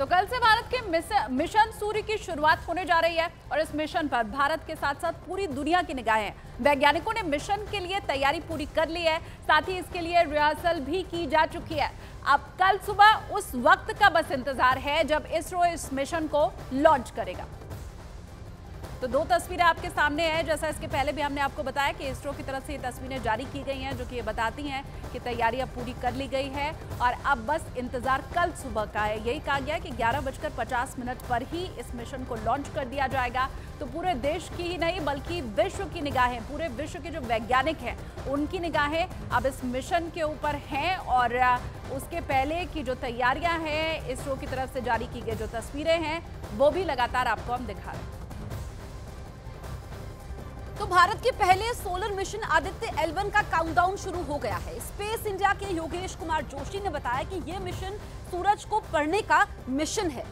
तो कल से भारत के मिशन सूर्य की शुरुआत होने जा रही है और इस मिशन पर भारत के साथ साथ पूरी दुनिया की निगाहें हैं। वैज्ञानिकों ने मिशन के लिए तैयारी पूरी कर ली है, साथ ही इसके लिए रिहर्सल भी की जा चुकी है। अब कल सुबह उस वक्त का बस इंतजार है जब इसरो इस मिशन को लॉन्च करेगा। तो दो तस्वीरें आपके सामने हैं। जैसा इसके पहले भी हमने आपको बताया कि इसरो की तरफ से ये तस्वीरें जारी की गई हैं, जो कि ये बताती हैं कि तैयारी अब पूरी कर ली गई है और अब बस इंतजार कल सुबह का है। यही कहा गया कि 11:50 पर ही इस मिशन को लॉन्च कर दिया जाएगा। तो पूरे देश की ही नहीं बल्कि विश्व की निगाहें, पूरे विश्व के जो वैज्ञानिक हैं उनकी निगाहें अब इस मिशन के ऊपर हैं और उसके पहले की जो तैयारियां हैं, इसरो की तरफ से जारी की गई जो तस्वीरें हैं, वो भी लगातार आपको हम दिखा रहे हैं। तो भारत के पहले सोलर मिशन आदित्य L1 का काउंटडाउन शुरू हो गया है। स्पेस इंडिया के योगेश कुमार जोशी ने बताया कि यह मिशन सूरज को पढ़ने का मिशन है।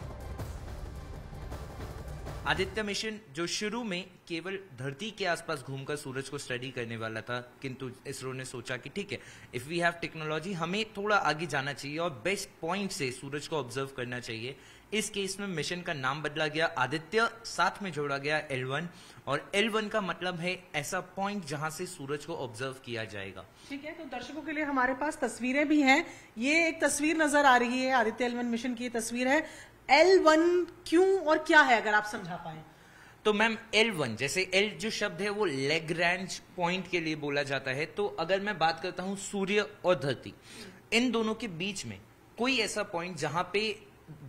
आदित्य मिशन जो शुरू में केवल धरती के आसपास घूमकर सूरज को स्टडी करने वाला था, किंतु इसरो ने सोचा कि ठीक है, इफ वी हैव टेक्नोलॉजी, हमें थोड़ा आगे जाना चाहिए और बेस्ट पॉइंट से सूरज को ऑब्जर्व करना चाहिए। इस केस में मिशन का नाम बदला गया, आदित्य साथ में जोड़ा गया L1 और L1 का मतलब है ऐसा पॉइंट जहां से सूरज को ऑब्जर्व किया जाएगा। ठीक है, तो दर्शकों के लिए हमारे पास तस्वीरें भी हैं। ये एक तस्वीर नजर आ रही है, आदित्य L1 मिशन की तस्वीर है। L1 क्यों और क्या है, अगर आप समझा पाए तो मैम L1, जैसे L जो शब्द है वो लैग्रैंज पॉइंट के लिए बोला जाता है। तो अगर मैं बात करता हूं सूर्य और धरती, इन दोनों के बीच में कोई ऐसा पॉइंट जहां पे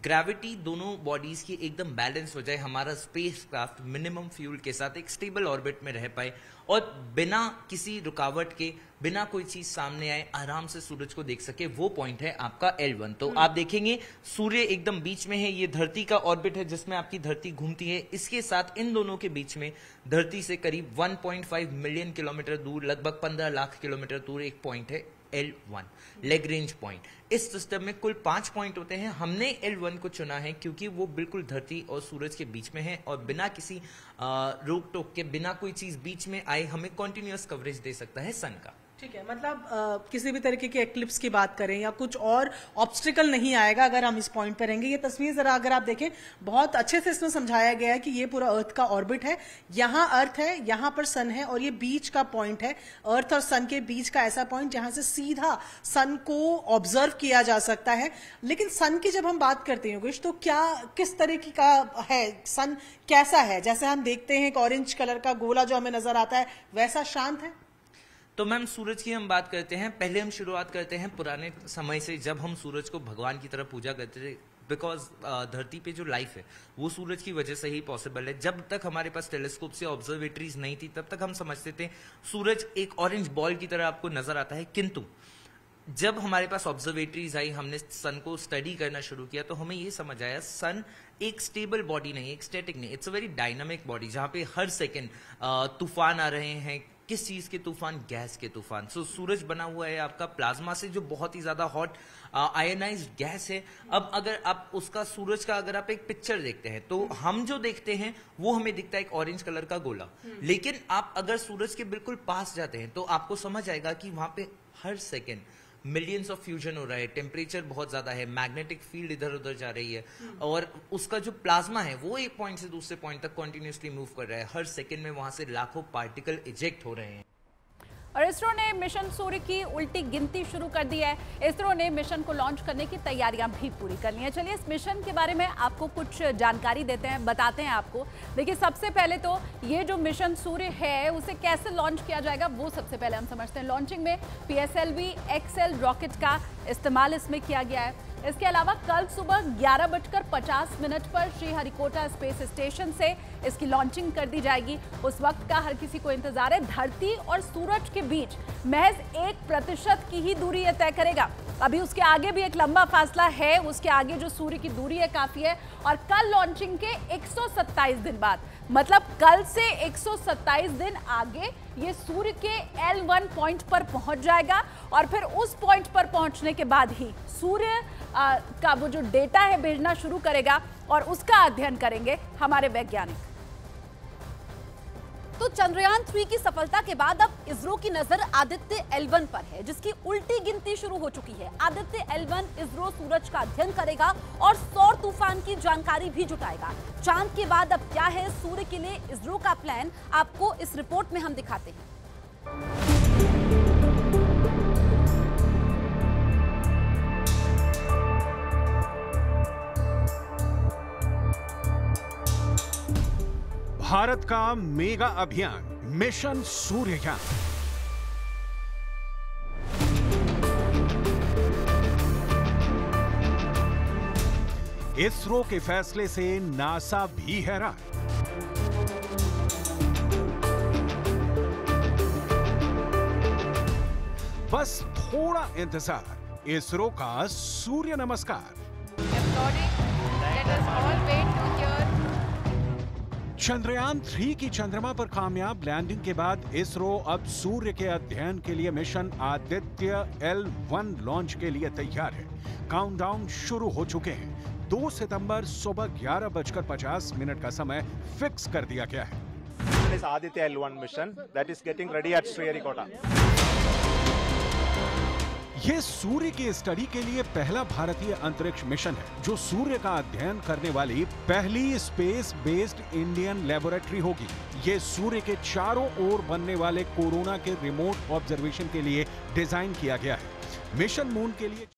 ग्रेविटी दोनों बॉडीज की एकदम बैलेंस हो जाए, हमारा स्पेसक्राफ्ट मिनिमम फ्यूल के साथ एक स्टेबल ऑर्बिट में रह पाए और बिना किसी रुकावट के, बिना कोई चीज सामने आए, आराम से सूरज को देख सके, वो पॉइंट है आपका L1। तो आप देखेंगे सूर्य एकदम बीच में है, ये धरती का ऑर्बिट है जिसमें आपकी धरती घूमती है। इसके साथ इन दोनों के बीच में धरती से करीब 1.5 मिलियन किलोमीटर दूर, लगभग 15 लाख किलोमीटर दूर एक पॉइंट है L1, लैग्रेंज पॉइंट। इस सिस्टम में कुल 5 पॉइंट होते हैं। हमने L1 को चुना है क्योंकि वो बिल्कुल धरती और सूरज के बीच में है और बिना किसी रोक टोक के, बिना कोई चीज बीच में आए, हमें कॉन्टिन्यूअस कवरेज दे सकता है सन का। ठीक है, मतलब किसी भी तरीके के एक्लिप्स की बात करें या कुछ और ऑब्स्टिकल नहीं आएगा अगर हम इस पॉइंट पर रहेंगे। ये तस्वीर जरा अगर आप देखें, बहुत अच्छे से इसमें समझाया गया है कि ये पूरा अर्थ का ऑर्बिट है, यहाँ अर्थ है, यहाँ पर सन है और ये बीच का पॉइंट है, अर्थ और सन के बीच का ऐसा पॉइंट जहां से सीधा सन को ऑब्जर्व किया जा सकता है। लेकिन सन की जब हम बात करते हैं योगेश, तो क्या किस तरीके का है सन, कैसा है? जैसे हम देखते हैं एक ऑरेंज कलर का गोला जो हमें नजर आता है, वैसा शांत है? तो मैम सूरज की हम बात करते हैं, पहले हम शुरुआत करते हैं पुराने समय से, जब हम सूरज को भगवान की तरह पूजा करते थे। बिकॉज धरती पे जो लाइफ है वो सूरज की वजह से ही पॉसिबल है। जब तक हमारे पास टेलीस्कोप से ऑब्जर्वेटरीज नहीं थी, तब तक हम समझते थे सूरज एक ऑरेंज बॉल की तरह आपको नजर आता है। किंतु जब हमारे पास ऑब्जर्वेटरीज आई, हमने सन को स्टडी करना शुरू किया, तो हमें ये समझ आया सन एक स्टेबल बॉडी नहीं, एक स्टैटिक नहीं, it's a very dynamic body, जहां पे हर सेकेंड तूफान आ रहे हैं। किस चीज के तूफान? गैस के तूफान। सो सूरज बना हुआ है आपका प्लाज्मा से, जो बहुत ही ज्यादा हॉट आयनाइज्ड गैस है। अब अगर आप उसका, सूरज का अगर आप एक पिक्चर देखते हैं, तो हम जो देखते हैं वो हमें दिखता है एक ऑरेंज कलर का गोला। लेकिन आप अगर सूरज के बिल्कुल पास जाते हैं तो आपको समझ आएगा कि वहां पे हर सेकेंड मिलियंस ऑफ फ्यूजन हो रहा है, टेम्परेचर बहुत ज्यादा है, मैग्नेटिक फील्ड इधर उधर जा रही है और उसका जो प्लाज्मा है वो एक पॉइंट से दूसरे पॉइंट तक कॉन्टिन्यूसली मूव कर रहा है। हर सेकंड में वहां से लाखों पार्टिकल इजेक्ट हो रहे हैं। और इसरो ने मिशन सूर्य की उल्टी गिनती शुरू कर दी है। इसरो ने मिशन को लॉन्च करने की तैयारियां भी पूरी कर ली हैं। चलिए इस मिशन के बारे में आपको कुछ जानकारी देते हैं, बताते हैं आपको। देखिए, सबसे पहले तो ये जो मिशन सूर्य है उसे कैसे लॉन्च किया जाएगा वो सबसे पहले हम समझते हैं। लॉन्चिंग में PSLV XL रॉकेट का इस्तेमाल इसमें किया गया है। इसके अलावा कल सुबह 11:50 पर श्रीहरिकोटा स्पेस स्टेशन से इसकी लॉन्चिंग कर दी जाएगी। उस वक्त का हर किसी को इंतजार है। धरती और सूरज के बीच महज 1% की ही दूरी यह तय करेगा। अभी उसके आगे भी एक लंबा फासला है, उसके आगे जो सूर्य की दूरी है काफी है। और कल लॉन्चिंग के 127 दिन बाद, मतलब कल से 127 दिन आगे ये सूर्य के L1 पॉइंट पर पहुंच जाएगा और फिर उस पॉइंट पर पहुंचने के बाद ही सूर्य का वो जो डेटा है भेजना शुरू करेगा और उसका अध्ययन करेंगे हमारे वैज्ञानिक। तो चंद्रयान 3 की सफलता के बाद अब इसरो की नजर आदित्य L1 पर है, जिसकी उल्टी गिनती शुरू हो चुकी है। आदित्य L1 इसरो सूरज का अध्ययन करेगा और सौर तूफान की जानकारी भी जुटाएगा। चांद के बाद अब क्या है सूर्य के लिए इसरो का प्लान, आपको इस रिपोर्ट में हम दिखाते हैं। भारत का मेगा अभियान मिशन सूर्ययान। इसरो के फैसले से नासा भी हैरान। बस थोड़ा इंतजार, इसरो का सूर्य नमस्कार। चंद्रयान 3 की चंद्रमा पर कामयाब लैंडिंग के बाद इसरो अब सूर्य के अध्ययन के लिए मिशन आदित्य L1 लॉन्च के लिए तैयार है। काउंटडाउन शुरू हो चुके हैं। 2 सितंबर सुबह 11:50 का समय फिक्स कर दिया गया है। Aditya L1 mission that is getting ready at Sriharikota. ये सूर्य की स्टडी के लिए पहला भारतीय अंतरिक्ष मिशन है, जो सूर्य का अध्ययन करने वाली पहली स्पेस बेस्ड इंडियन लेबोरेटरी होगी। ये सूर्य के चारों ओर बनने वाले कोरोना के रिमोट ऑब्जर्वेशन के लिए डिजाइन किया गया है। मिशन मून के लिए